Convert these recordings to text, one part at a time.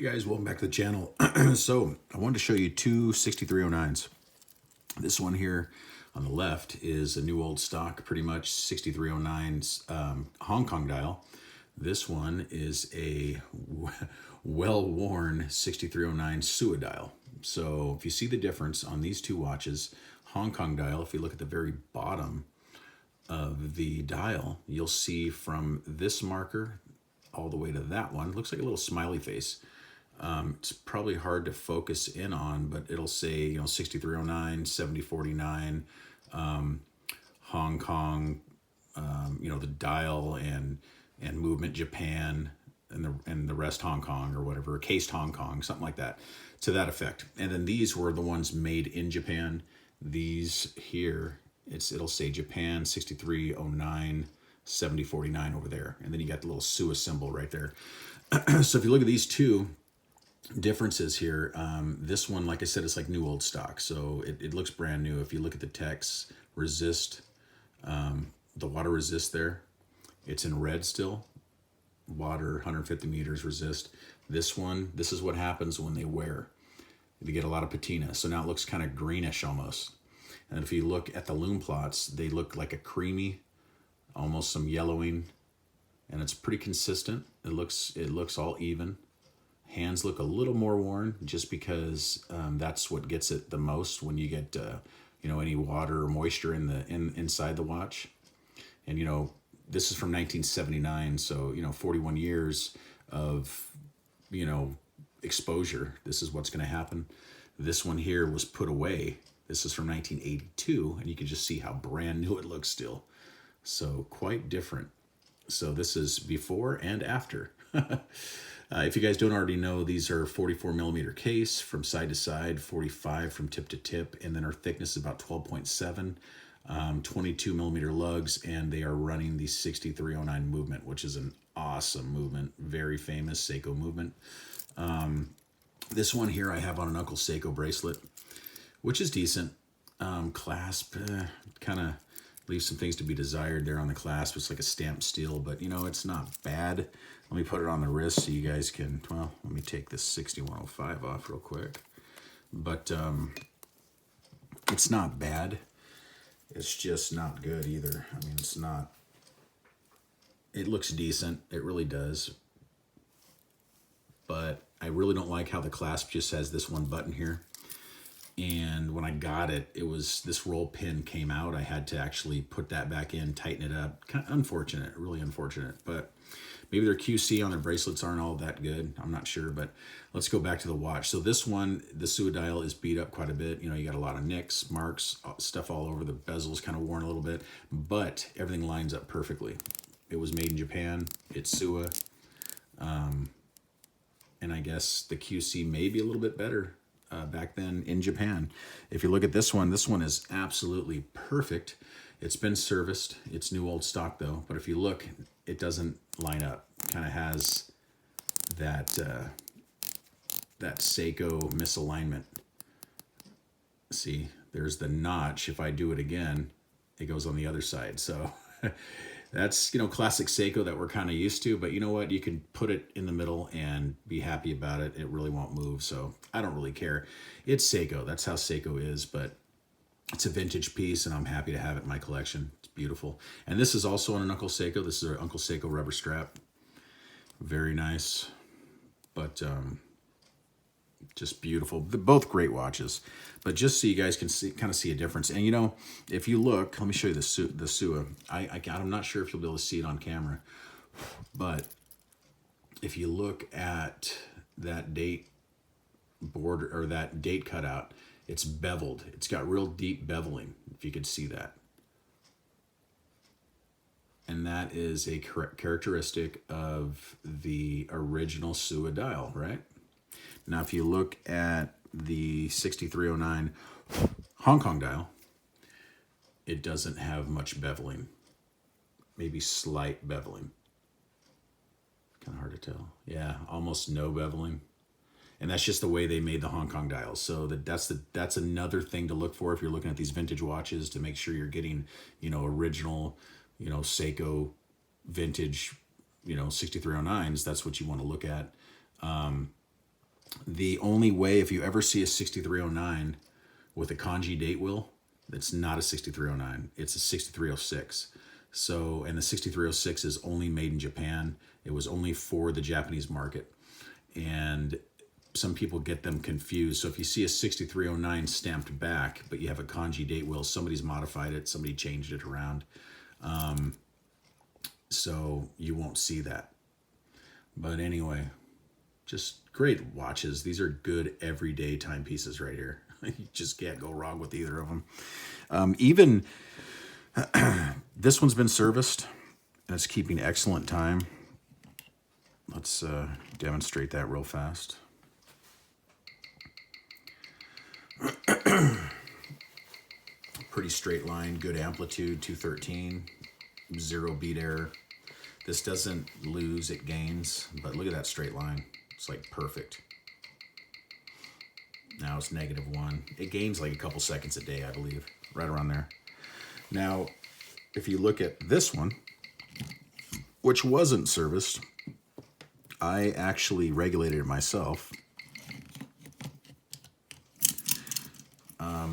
Hey guys, welcome back to the channel. So I wanted to show you two 6309s. This one here on the left is a new old stock, pretty much 6309's Hong Kong dial. This one is a well-worn 6309 Sua dial. So if you see the difference on these two watches, Hong Kong dial, if you look at the very bottom of the dial, you'll see from this marker all the way to that one, looks like a little smiley face. It's probably hard to focus in on, but it'll say, 6309, 7049, Hong Kong, the dial and movement Japan, and the rest Hong Kong or whatever, cased Hong Kong, something like that, to that effect. And then these were the ones made in Japan. These here, it'll say Japan 6309, 7049 over there, and then you got the little Sua symbol right there. So if you look at these two differences here, this one, like I said, it's like new old stock, so it looks brand new. If you look at the text, resist, the water resist there, it's in red still, water 150 meters resist. This one, this is what happens when they wear. You get a lot of patina, so now it looks kind of greenish almost. And if you look at the loom plots, they look like a creamy, almost some yellowing, and it's pretty consistent. It looks all even. Hands look a little more worn, just because that's what gets it the most when you get any water or moisture inside the watch. And this is from 1979, so 41 years of exposure. This is what's going to happen. This one here was put away. This is from 1982, and you can just see how brand new it looks still. So quite different. So this is before and after. If you guys don't already know, these are 44 millimeter case from side to side, 45 from tip to tip, and then our thickness is about 12.7, 22 millimeter lugs, and they are running the 6309 movement, which is an awesome movement, very famous Seiko movement. This one here I have on an Uncle Seiko bracelet, which is decent. Clasp, kind of leaves some things to be desired there on the clasp. It's like a stamped steel, but it's not bad. Let me put it on the wrist so you guys can, well, let me take this 6105 off real quick. But it's not bad. It's just not good either. I mean, it's not, it looks decent. It really does. But I really don't like how the clasp just has this one button here. And when I got it, this roll pin came out. I had to actually put that back in, tighten it up. Kind of unfortunate, really unfortunate. But maybe their QC on their bracelets aren't all that good. I'm not sure, but let's go back to the watch. So this one, the Sua dial, is beat up quite a bit. You got a lot of nicks, marks, stuff all over. The bezel's kind of worn a little bit, but everything lines up perfectly. It was made in Japan. It's Sua. And I guess the QC may be a little bit better back then in Japan. If you look at this one is absolutely perfect. It's been serviced. It's new old stock though, but if you look, it doesn't line up. Kind of has that that Seiko misalignment. See, there's the notch. If I do it again, it goes on the other side. So that's, classic Seiko that we're kind of used to, but you know what? You can put it in the middle and be happy about it. It really won't move, so I don't really care. It's Seiko. That's how Seiko is, but it's a vintage piece, and I'm happy to have it in my collection. It's beautiful. And this is also on an Uncle Seiko. This is our Uncle Seiko rubber strap. Very nice, but just beautiful. They're both great watches, but just so you guys can kind of see a difference. And if you look, let me show you the Sua. I'm not sure if you'll be able to see it on camera, but if you look at that date border or that date cutout, it's beveled. It's got real deep beveling, if you could see that. And that is a characteristic of the original Sua dial, right? Now, if you look at the 6309 Hong Kong dial, it doesn't have much beveling, maybe slight beveling. Kind of hard to tell. Yeah, almost no beveling. And that's just the way they made the Hong Kong dials. So that's another thing to look for if you're looking at these vintage watches, to make sure you're getting, original, Seiko vintage, 6309s. That's what you want to look at. The only way, if you ever see a 6309 with a kanji date wheel, that's not a 6309. It's a 6306. So, and the 6306 is only made in Japan. It was only for the Japanese market. And some people get them confused. So if you see a 6309 stamped back, but you have a kanji date wheel, somebody's modified it, somebody changed it around. So you won't see that. But anyway, just great watches. These are good everyday timepieces right here. You just can't go wrong with either of them. Even this one's been serviced and it's keeping excellent time. Let's demonstrate that real fast. Pretty straight line, good amplitude, 213, 0 beat error. This doesn't lose, it gains, but look at that straight line. It's like perfect. Now it's -1. It gains like a couple seconds a day, I believe, right around there. Now, if you look at this one, which wasn't serviced, I actually regulated it myself.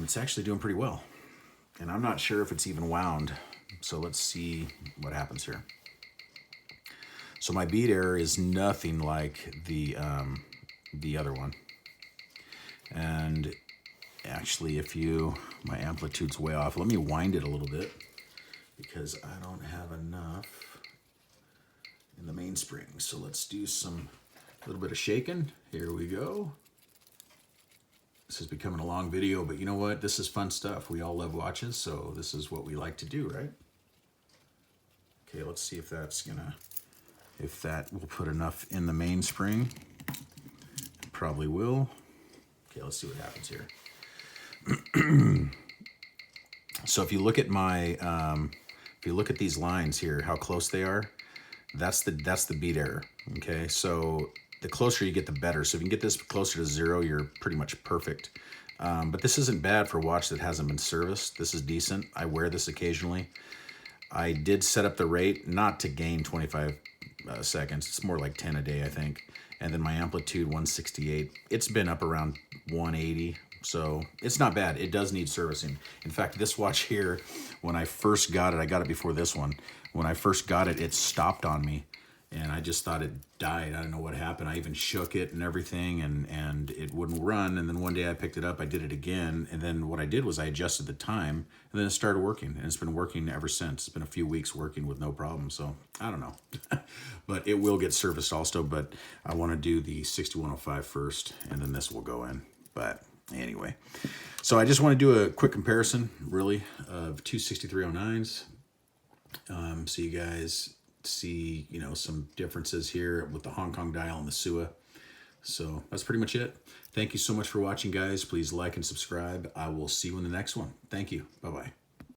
It's actually doing pretty well. And I'm not sure if it's even wound. So let's see what happens here. So my beat error is nothing like the other one. And actually, my amplitude's way off. Let me wind it a little bit because I don't have enough in the mainspring. So let's do a little bit of shaking. Here we go. This is becoming a long video, but you know what? This is fun stuff. We all love watches, so this is what we like to do, right? Okay, let's see if that will put enough in the mainspring. It probably will. Okay, let's see what happens here. So if you look at these lines here, how close they are, that's the beat error. Okay, so the closer you get, the better. So if you can get this closer to 0, you're pretty much perfect. But this isn't bad for a watch that hasn't been serviced. This is decent. I wear this occasionally. I did set up the rate not to gain 25 seconds. It's more like 10 a day, I think. And then my amplitude 168. It's been up around 180. So it's not bad. It does need servicing. In fact, this watch here, when I first got it, I got it before this one. When I first got it, it stopped on me. And I just thought it died. I don't know what happened. I even shook it and everything, and it wouldn't run. And then one day I picked it up, I did it again. And then what I did was I adjusted the time, and then it started working. And it's been working ever since. It's been a few weeks working with no problem. So I don't know. But it will get serviced also. But I want to do the 6105 first, and then this will go in. But anyway. So I just want to do a quick comparison, really, of two 6309s. So you guys see, some differences here with the Hong Kong dial and the SUA. So that's pretty much it. Thank you so much for watching, guys. Please like and subscribe. I will see you in the next one. Thank you. Bye-bye.